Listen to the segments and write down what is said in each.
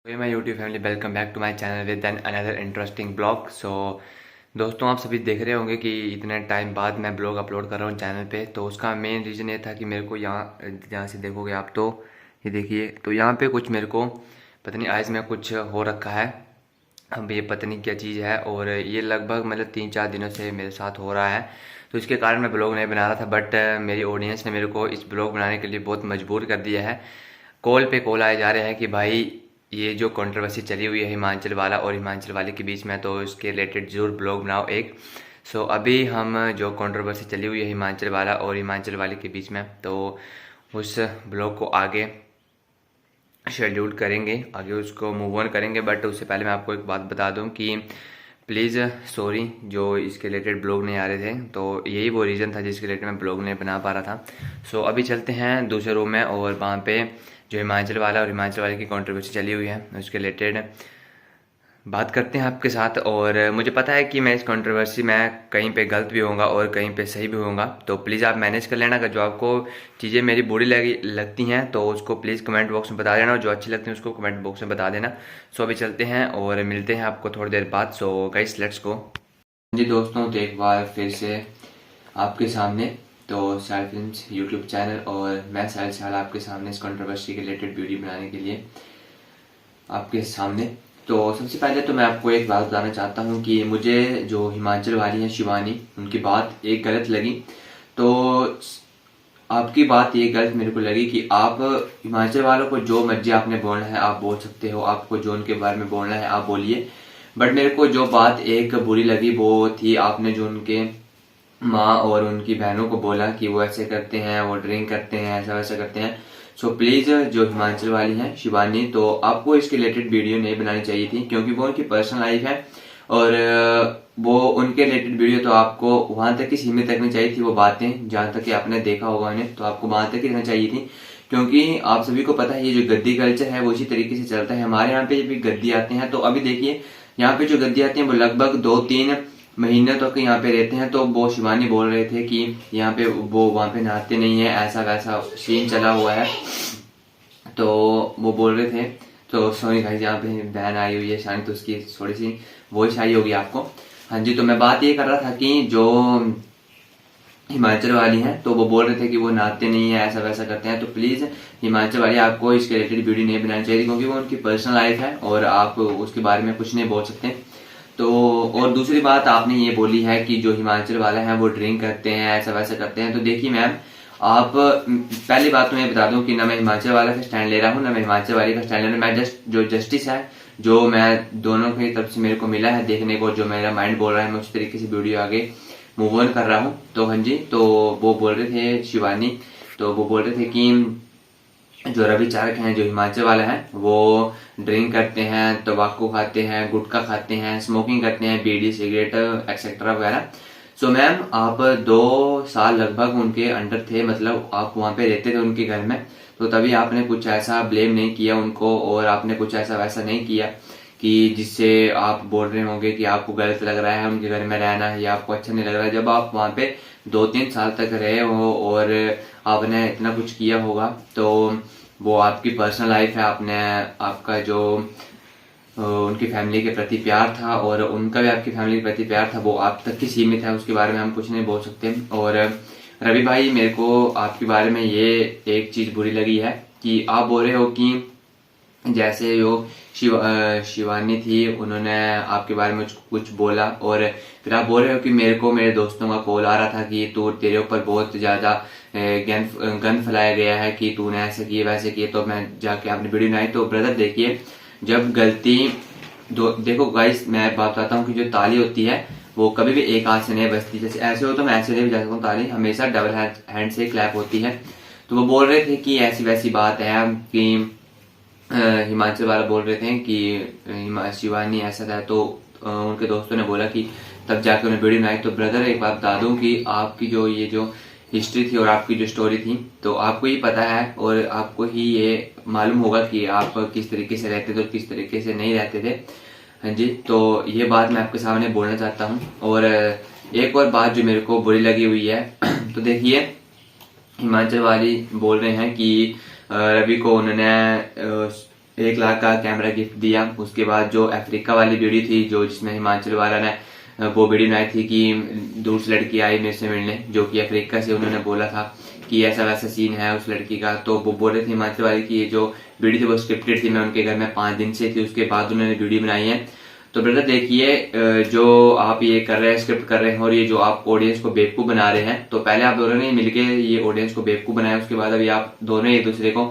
My YouTube family, welcome back to my channel with an another interesting blog. दोस्तों, आप सभी देख रहे होंगे कि इतने टाइम बाद मैं ब्लॉग अपलोड कर रहा हूँ चैनल पे। तो उसका मेन रीज़न ये था कि मेरे को यहाँ से देखोगे आप तो ये देखिए, तो यहाँ पे कुछ मेरे को पता नहीं आइज़ में कुछ हो रखा है। अब ये पता नहीं क्या चीज़ है और ये लगभग मतलब 3-4 दिनों से मेरे साथ हो रहा है। तो इसके कारण मैं ब्लॉग नहीं बना रहा था, बट मेरी ऑडियंस ने मेरे को इस ब्लॉग बनाने के लिए बहुत मजबूर कर दिया है। कॉल पे कॉल आए जा रहे हैं कि भाई ये जो कंट्रोवर्सी चली हुई है हिमाचल वाला और हिमाचल वाले के बीच में, तो इसके रिलेटेड ज़रूर ब्लॉग बनाओ एक। अभी हम जो कंट्रोवर्सी चली हुई है हिमाचल वाला और हिमाचल वाले के बीच में, तो उस ब्लॉग को आगे शेड्यूल करेंगे, आगे उसको मूव ऑन करेंगे। बट उससे पहले मैं आपको एक बात बता दूं कि प्लीज़ सॉरी जो इसके रिलेटेड ब्लॉग नहीं आ रहे थे, तो यही वो रीज़न था जिसके रिलेटेड मैं ब्लॉग नहीं बना पा रहा था। अभी चलते हैं दूसरे रूम में और वहाँ पे जो हिमाचल वाला और हिमाचल वाले की कंट्रोवर्सी चली हुई है उसके रिलेटेड बात करते हैं आपके साथ। और मुझे पता है कि मैं इस कंट्रोवर्सी में कहीं पे गलत भी होऊंगा और कहीं पे सही भी होऊंगा, तो प्लीज़ आप मैनेज कर लेना। अगर जो आपको चीज़ें मेरी बुरी लगती हैं तो उसको प्लीज़ कमेंट बॉक्स में बता देना, और जो अच्छी लगती हैं उसको कमेंट बॉक्स में बता देना। अभी चलते हैं और मिलते हैं आपको थोड़ी देर बाद। Guys let's go. जी दोस्तों, तो एक बार फिर से आपके सामने तो साहिल फिल्म्स यूट्यूब चैनल और मैं साहिल आपके सामने इस कंट्रोवर्सी के रिलेटेड वीडियो बनाने के लिए आपके सामने। तो सबसे पहले तो मैं आपको एक बात बताना चाहता हूँ कि मुझे जो हिमाचल वाली है शिवानी, उनकी बात एक गलत लगी। तो आपकी बात ये गलत मेरे को लगी कि आप हिमाचल वालों को जो मर्जी आपने बोलना है आप बोल सकते हो, आपको जो उनके बारे में बोलना है आप बोलिए। बट मेरे को जो बात एक बुरी लगी वो थी आपने जो उनके माँ और उनकी बहनों को बोला कि वो ऐसे करते हैं, वो ड्रिंक करते हैं, ऐसा वैसा करते हैं। प्लीज़ जो हिमाचल वाली है शिवानी, तो आपको इसके रिलेटेड वीडियो नहीं बनानी चाहिए थी, क्योंकि वो उनकी पर्सनल लाइफ है और वो उनके रिलेटेड वीडियो तो आपको वहां तक ही सीमित रखनी चाहिए थी। वो बातें जहां तक कि आपने देखा होगा उन्हें, तो आपको वहां तक ही रहना चाहिए थी। क्योंकि आप सभी को पता है ये जो गद्दी कल्चर है वो इसी तरीके से चलता है। हमारे यहाँ पे जब भी गद्दी आते हैं, तो अभी देखिए यहाँ पे जो गद्दी आते हैं वो लगभग 2-3 महीने तक तो यहाँ पे रहते हैं। तो वो शिवानी बोल रहे थे कि यहाँ पे वो वहाँ पे नहाते नहीं है, ऐसा वैसा सीन चला हुआ है। तो वो बोल रहे थे, तो सॉरी भाई, यहाँ पे बहन आई हुई है शानी, तो उसकी थोड़ी सी वॉइस आई होगी आपको। हाँ जी, तो मैं बात ये कर रहा था कि जो हिमाचल वाली हैं तो वो बोल रहे थे कि वो नहाते नहीं है, ऐसा वैसा करते हैं। तो प्लीज़ हिमाचल वाली आपको इसके रिलेटेड वीडियो नहीं बनानी चाहिए, क्योंकि वो उनकी पर्सनल लाइफ है और आप उसके बारे में कुछ नहीं बोल सकते। तो और दूसरी बात आपने ये बोली है कि जो हिमाचल वाले हैं वो ड्रिंक करते हैं, ऐसा वैसा करते हैं। तो देखिए मैम, आप पहली बात तो मैं बता दूं कि ना मैं हिमाचल वाला का स्टैंड ले रहा हूँ ना मैं हिमाचल वाली का स्टैंड ले रहा हूँ। मैं जस्ट जो जस्टिस है, जो मैं दोनों की तरफ से मेरे को मिला है देखने को, जो मेरा माइंड बोल रहा है, मैं उस तरीके से वीडियो आगे मूव ऑन कर रहा हूँ। तो हाँ जी, तो वो बोल रहे थे शिवानी, तो वो बोल रहे थे कि जो रवि चारक हैं जो हिमाचल वाले हैं वो ड्रिंक करते हैं, तंबाकू खाते हैं, गुटखा खाते हैं, स्मोकिंग करते हैं, बीड़ी सिगरेट एक्सेट्रा वगैरह। मैम, आप 2 साल लगभग उनके अंडर थे, मतलब आप वहाँ पे रहते थे उनके घर में, तो तभी आपने कुछ ऐसा ब्लेम नहीं किया उनको और आपने कुछ ऐसा वैसा नहीं किया कि जिससे आप बोल रहे होंगे कि आपको गलत लग रहा है उनके घर में रहना या आपको अच्छा नहीं लग रहा है। जब आप वहाँ पे 2-3 साल तक रहे हो और आपने इतना कुछ किया होगा, तो वो आपकी पर्सनल लाइफ है। आपने आपका जो उनकी फैमिली के प्रति प्यार था और उनका भी आपकी फैमिली के प्रति प्यार था, वो आप तक ही सीमित है, उसके बारे में हम कुछ नहीं बोल सकते। और रवि भाई, मेरे को आपके बारे में ये एक चीज बुरी लगी है कि आप बोल रहे हो कि जैसे जो शिवानी थी उन्होंने आपके बारे में कुछ बोला, और फिर आप बोल रहे हो कि मेरे को मेरे दोस्तों का कॉल आ रहा था कि तू तेरे ऊपर बहुत ज्यादा गन फैलाया गया है कि तूने ऐसे किए वैसे किए, तो मैं जाके आपने वीडियो बनाई। तो ब्रदर देखिए, जब गलती देखो गाइस, मैं बात बताता हूँ कि जो ताली होती है वो कभी भी एक हाथ से नहीं बजती। जैसे ऐसे हो तो मैं ऐसे नहीं बजा सकता हूँ, ताली हमेशा डबल हैंड से क्लैप होती है। तो वो बोल रहे थे कि ऐसी वैसी बात है कि हिमाचल वाला बोल रहे थे कि शिवानी ऐसा था, तो उनके दोस्तों ने बोला कि तब जाके उन्हें वीडियो बनाई। तो ब्रदर एक बात बता दूं कि आपकी जो ये जो हिस्ट्री थी और आपकी जो स्टोरी थी, तो आपको ही पता है और आपको ही ये मालूम होगा कि आप किस तरीके से रहते थे और किस तरीके से नहीं रहते थे। हाँ जी, तो ये बात मैं आपके सामने बोलना चाहता हूँ। और एक और बात जो मेरे को बुरी लगी हुई है तो देखिए, हिमाचल वाली बोल रहे हैं कि रवि को उन्होंने 1 लाख का कैमरा गिफ्ट दिया। उसके बाद जो अफ्रीका वाली वीडियो थी, जो जिसमें हिमाचल वाला ने वो वीडियो बनाई थी कि दूर से लड़की आई मेरे से मिलने, जो कि अफ्रीका से, उन्होंने बोला था कि ऐसा वैसा सीन है उस लड़की का। तो वो बोल रहे थे हिमाचल वाले की ये जो वीडियो थी वो स्क्रिप्टेड थी, मैं उनके घर में 5 दिन से थी, उसके बाद उन्होंने वीडियो बनाई है। तो ब्रदर देखिए, जो आप ये कर रहे हैं, स्क्रिप्ट कर रहे हैं, और ये जो आप ऑडियंस को बेवकूफ बना रहे हैं, तो पहले आप दोनों ने मिलके ये ऑडियंस को बेवकूफ बनाया, उसके बाद अभी आप दोनों एक दूसरे को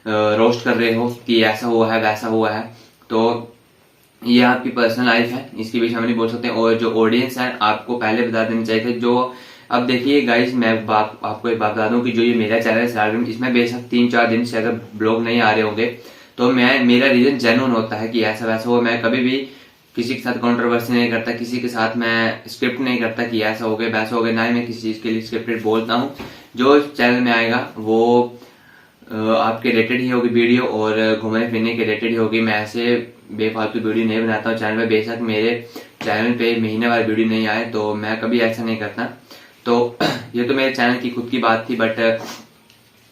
रोस्ट कर रहे हो कि ऐसा हुआ है वैसा हुआ है। तो ये आपकी पर्सनल लाइफ है, इसके बीच हम नहीं बोल सकते। और जो ऑडियंस है आपको पहले बता देना चाहिए था। जो अब देखिए गाइस, मैं आपको एक बात बता दूं कि जो ये मेरा चैनल है, इसमें बेशक 3-4 दिन से अगर ब्लॉग नहीं आ रहे होंगे तो मेरा रीजन जेन्युइन होता है कि ऐसा वैसा हो। मैं कभी भी किसी के साथ कंट्रोवर्सी नहीं करता, किसी के साथ मैं स्क्रिप्ट नहीं करता कि ऐसा हो गया वैसा हो गया, ना ही मैं किसी चीज के लिए स्क्रिप्टेड बोलता हूँ। जो चैनल में आएगा वो आपके रिलेटेड ही होगी वीडियो, और घूमने फिरने के रिलेटेड ही होगी। मैं ऐसे बेफालतू वीडियो नहीं बनाता हूँ चैनल पे। बेशक मेरे चैनल पे महीने वाली वीडियो नहीं आए तो मैं कभी ऐसा नहीं करता। तो ये तो मेरे चैनल की खुद की बात थी, बट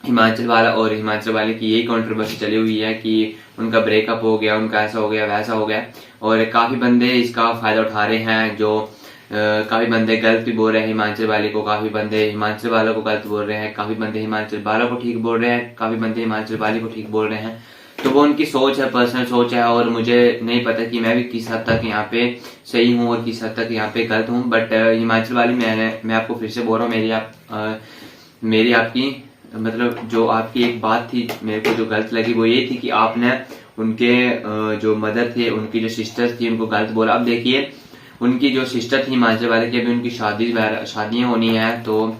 हिमाचल वाला और हिमाचल वाले की यही कंट्रोवर्सी चली हुई है कि उनका ब्रेकअप हो गया, उनका ऐसा हो गया वैसा हो गया, और काफी बंदे इसका फायदा उठा रहे हैं। जो काफी बंदे गलत भी बोल रहे हैं हिमाचल वाले को, काफी बंदे हिमाचल वालों को गलत बोल रहे हैं, काफी बंदे हिमाचल वालों को ठीक बोल रहे हैं, काफी बंदे हिमाचल वाले को ठीक बोल रहे हैं। तो वो उनकी सोच है, पर्सनल सोच है, और मुझे नहीं पता कि मैं भी किस हद तक यहाँ पे सही हूँ और किस हद तक यहाँ पे गलत हूँ। बट हिमाचल वाली मैं आपको फिर से बोल रहा हूँ, मेरी आपकी मतलब जो आपकी एक बात थी मेरे को जो गलत लगी वो ये थी कि आपने उनके जो मदर थे, उनकी जो सिस्टर थी, उनको गलत बोला। अब देखिए उनकी जो सिस्टर थी हिमाचल वाले की, अभी उनकी शादियां होनी है, तो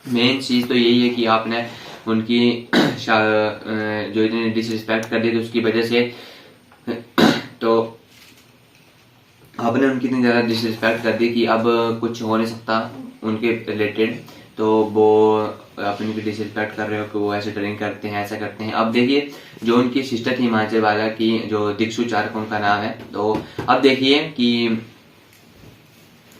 मेन चीज तो यही है कि आपने उनकी जो इतनी डिसरिस्पेक्ट कर दी थी उसकी वजह से, तो आपने उनकी इतनी ज्यादा डिसरिस्पेक्ट कर दी कि अब कुछ हो नहीं सकता उनके रिलेटेड। तो वो आप उनकी डिसरिस्पेक्ट कर रहे हो कि वो ऐसे ड्रिंक करते हैं, ऐसा करते हैं। अब देखिए जो उनकी सिस्टर थी हिमाचल वाला की, जो दीक्षु चारक उनका नाम है, तो अब देखिए कि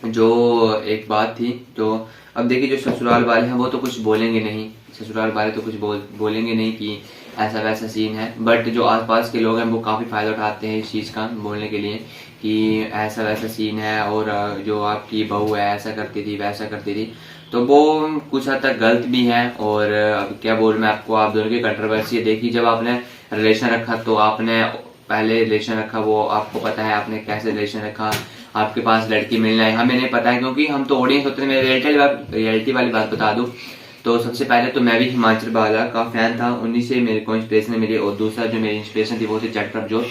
जो एक बात थी, तो अब देखिए जो ससुराल वाले हैं वो तो कुछ बोलेंगे नहीं, ससुराल वाले तो कुछ बोलेंगे नहीं कि ऐसा वैसा सीन है। बट जो आसपास के लोग हैं वो काफी फायदा उठाते हैं इस चीज का बोलने के लिए कि ऐसा वैसा सीन है, और जो आपकी बहू है ऐसा करती थी वैसा करती थी। तो वो कुछ हद तक गलत भी है। और अब क्या बोल मैं आपको, आप दोनों की कंट्रोवर्सी देखी, जब आपने रिलेशन रखा तो आपने पहले रिलेशन रखा, वो आपको पता है आपने कैसे रिलेशन रखा, आपके पास लड़की मिलना है, हमें नहीं पता है क्योंकि हम तो ऑडियंस होते हैं। मैं रियलिटी वाली बात बता दूं तो सबसे पहले तो मैं भी हिमाचल वाला का फैन था, उन्हीं से मेरे को इंस्पिरेशन मिली। और दूसरा जो मेरी इंस्पिरेशन थी वो थी जट प्रभजोत।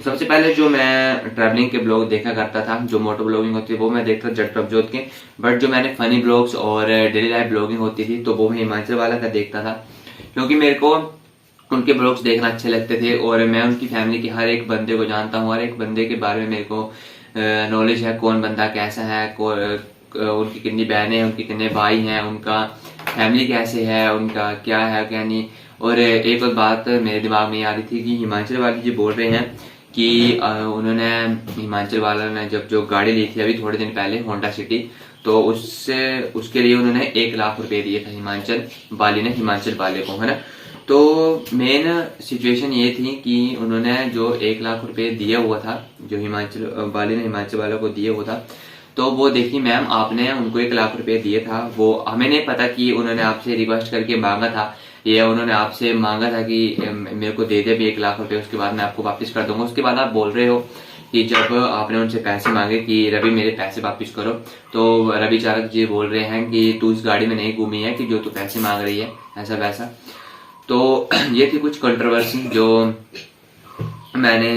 सबसे पहले जो मैं ट्रैवलिंग के ब्लॉग देखा करता था, जो मोटो ब्लॉगिंग होती है वो मैं देखता था जट प्रभजोत के। बट जो मैंने फनी ब्लॉग्स और डेली लाइफ ब्लॉगिंग होती थी तो वो मैं हिमाचल वाला का देखता था, क्योंकि मेरे को उनके ब्लॉग्स देखना अच्छे लगते थे। और मैं उनकी फैमिली के हर एक बंदे को जानता हूँ, हर एक बंदे के बारे में मेरे को नॉलेज है, कौन बंदा कैसा है, उनकी कितनी बहनें हैं, उनके कितने भाई हैं, उनका फैमिली कैसे है, उनका क्या है क्या नहीं। और एक और बात मेरे दिमाग में आ रही थी कि हिमाचल वाले जी बोल रहे हैं कि उन्होंने हिमाचल वाला ने जब जो गाड़ी ली थी अभी थोड़े दिन पहले होंडा सिटी, तो उसके लिए उन्होंने 1 लाख रुपए दिए थे हिमाचल वाले ने हिमाचल वाले को, है ना। तो मेन सिचुएशन ये थी कि उन्होंने जो 1 लाख रुपए दिया हुआ था, जो हिमाचल वाले ने हिमाचल वालों को दिया हुआ था, तो वो देखिए मैम आपने उनको 1 लाख रुपए दिए था, वो हमें नहीं पता कि उन्होंने आपसे रिक्वेस्ट करके मांगा था या उन्होंने आपसे मांगा था कि मेरे को दे दे भी 1 लाख रुपए, उसके बाद मैं आपको वापस कर दूंगा। उसके बाद आप बोल रहे हो कि जब आपने उनसे पैसे मांगे कि रवि मेरे पैसे वापस करो, तो रवि चारक जी बोल रहे हैं कि तू इस गाड़ी में नहीं घूमी है कि जो तू पैसे मांग रही है, ऐसा वैसा। तो ये थी कुछ कंट्रोवर्सी जो मैंने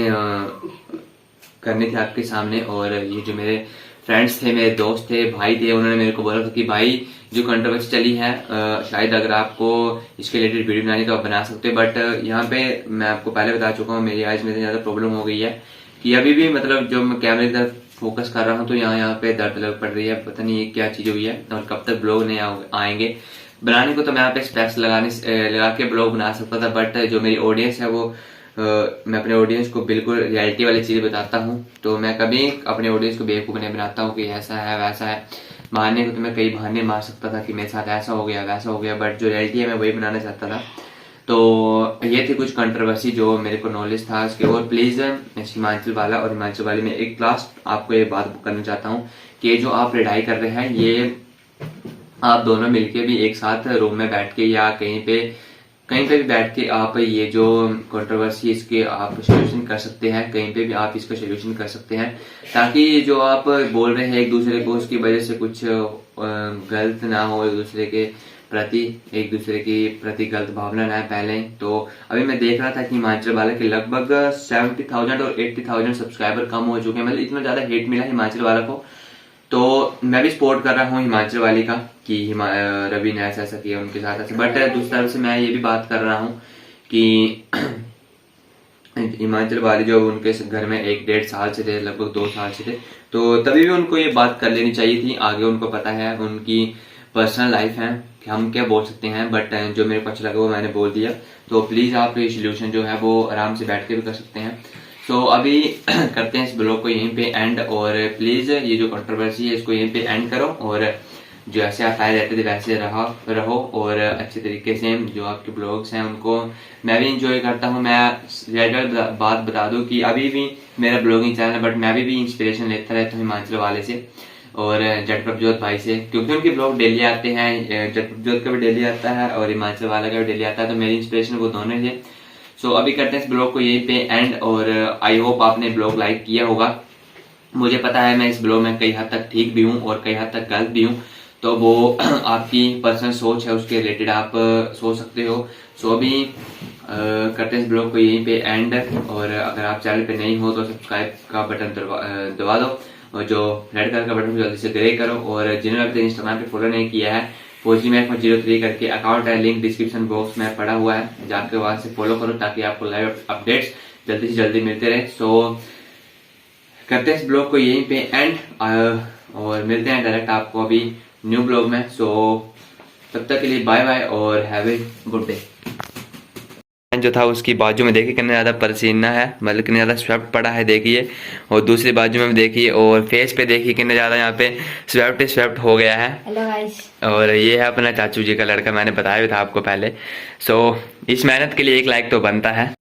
करनी थी आपके सामने। और ये जो मेरे फ्रेंड्स थे, मेरे दोस्त थे, भाई थे, उन्होंने मेरे को बोला था कि भाई जो कंट्रोवर्सी चली है शायद अगर आपको इसके रिलेटेड वीडियो बनानी तो आप बना सकते हो। बट यहाँ पे मैं आपको पहले बता चुका हूँ मेरी आइज में इतनी ज्यादा प्रॉब्लम हो गई है कि अभी भी मतलब जो मैं कैमरे की तरफ फोकस कर रहा हूँ तो यहाँ पे दर्द लग पड़ रही है, पता नहीं ये क्या चीज हुई है और कब तक ब्लॉग नहीं आएंगे। बनाने को तो मैं यहाँ पे स्पेक्स लगा के ब्लॉग बना सकता था, बट जो मेरी ऑडियंस है वो मैं अपने ऑडियंस को बिल्कुल रियलिटी वाली चीजें बताता हूँ। तो मैं कभी अपने ऑडियंस को बेवकूफ नहीं बनाता हूँ कि ऐसा है वैसा है। बहाने को तो मैं कई बहाने मार सकता था कि मेरे साथ ऐसा हो गया वैसा हो गया, बट जो रियलिटी है मैं वही बनाना चाहता था। तो ये थी कुछ कंट्रोवर्सी जो मेरे को नॉलेज था इसके। और प्लीज़ हिमाचल वाला और हिमाचल वाली में एक लास्ट आपको ये बात करना चाहता हूँ कि जो आप लड़ाई कर रहे हैं ये आप दोनों मिलके भी एक साथ रूम में बैठ के या कहीं पे भी बैठ के आप ये जो कंट्रोवर्सी इसके आप सोल्यूशन कर सकते हैं, कहीं पे भी आप इसका सोल्यूशन कर सकते हैं, ताकि जो आप बोल रहे हैं एक दूसरे को उसकी वजह से कुछ गलत ना हो, एक दूसरे की प्रति गलत भावना ना पहले। तो अभी मैं देख रहा था कि हिमाचल वाले के लगभग 70,000 और 80,000 सब्सक्राइबर कम हो चुके हैं, मतलब इतना ज्यादा हेट मिला हिमाचल वाला को। तो मैं भी सपोर्ट कर रहा हूँ हिमाचल वाली का कि रवि ने ऐसा किया उनके साथ ऐसा, बट दूसरी तरफ से मैं ये भी बात कर रहा हूँ कि हिमाचल वाली जो उनके घर में 1-1.5 साल से थे, लगभग 2 साल से थे, तो तभी भी उनको ये बात कर लेनी चाहिए थी। आगे उनको पता है, उनकी पर्सनल लाइफ है कि हम क्या बोल सकते हैं, बट जो मेरे को अच्छा लगा वो मैंने बोल दिया। तो प्लीज़ आप ये सोल्यूशन जो है वो आराम से बैठ के भी कर सकते हैं। तो अभी करते हैं इस ब्लॉग को यहीं पे एंड, और प्लीज़ ये जो कंट्रोवर्सी है इसको यहीं पे एंड करो, और जो ऐसे आप आए रहते थे वैसे रहो और अच्छे तरीके से जो आपके ब्लॉग्स हैं उनको मैं भी इंजॉय करता हूँ। मैं रेगुलर बात बता दूँ कि अभी भी मेरा ब्लॉगिंग चैनल है, बट मैं भी इंस्पिरेशन लेता रहता हूँ हिमाचल वाले से और जट प्रभजोत भाई से, क्योंकि उनके ब्लॉग डेली आते हैं। जट प्रभजोत का भी डेली आता है और हिमाचल वाला का भी डेली आता है, तो मेरी इंस्पिरेशन वो दोनों ही है। सो अभी करते हैं इस ब्लॉग को यहीं पे एंड, और आई होप आपने ब्लॉग लाइक किया होगा। मुझे पता है मैं इस ब्लॉग में कई हद तक ठीक भी हूँ और कई हद तक गलत भी हूँ, तो वो आपकी पर्सनल सोच है, उसके रिलेटेड आप सोच सकते हो। सो अभी करते हैं इस ब्लॉग को यहीं पे एंड, और अगर आप चैनल पे नहीं हो तो सब्सक्राइब का बटन दबा दो, और जो रेड कलर का बटन जल्दी से ग्रे करो, और जिन्होंने अभी तक इंस्टाग्राम पे फॉलो नहीं किया है FOGMF03 करके अकाउंट है, लिंक डिस्क्रिप्शन बॉक्स में पड़ा हुआ है, जाके वहां से फॉलो करो ताकि आपको लाइव अपडेट्स जल्दी से जल्दी मिलते रहे। सो करते हैं इस ब्लॉग को यहीं पे एंड, और मिलते हैं डायरेक्ट आपको अभी न्यू ब्लॉग में। सो तब तक के लिए बाय बाय और हैव ए गुड डे। जो था उसकी बाजू में देखिए कितना ज़्यादा पसीना है, मतलब कितना ज़्यादा स्वेट पड़ा है देखिए, और दूसरी बाजू में भी देखिए, और फेस पे देखिए कितना ज़्यादा यहाँ पे स्वेट हो गया है। Hello guys. और ये है अपना चाचू जी का लड़का, मैंने बताया भी था आपको पहले। सो इस मेहनत के लिए एक लाइक तो बनता है।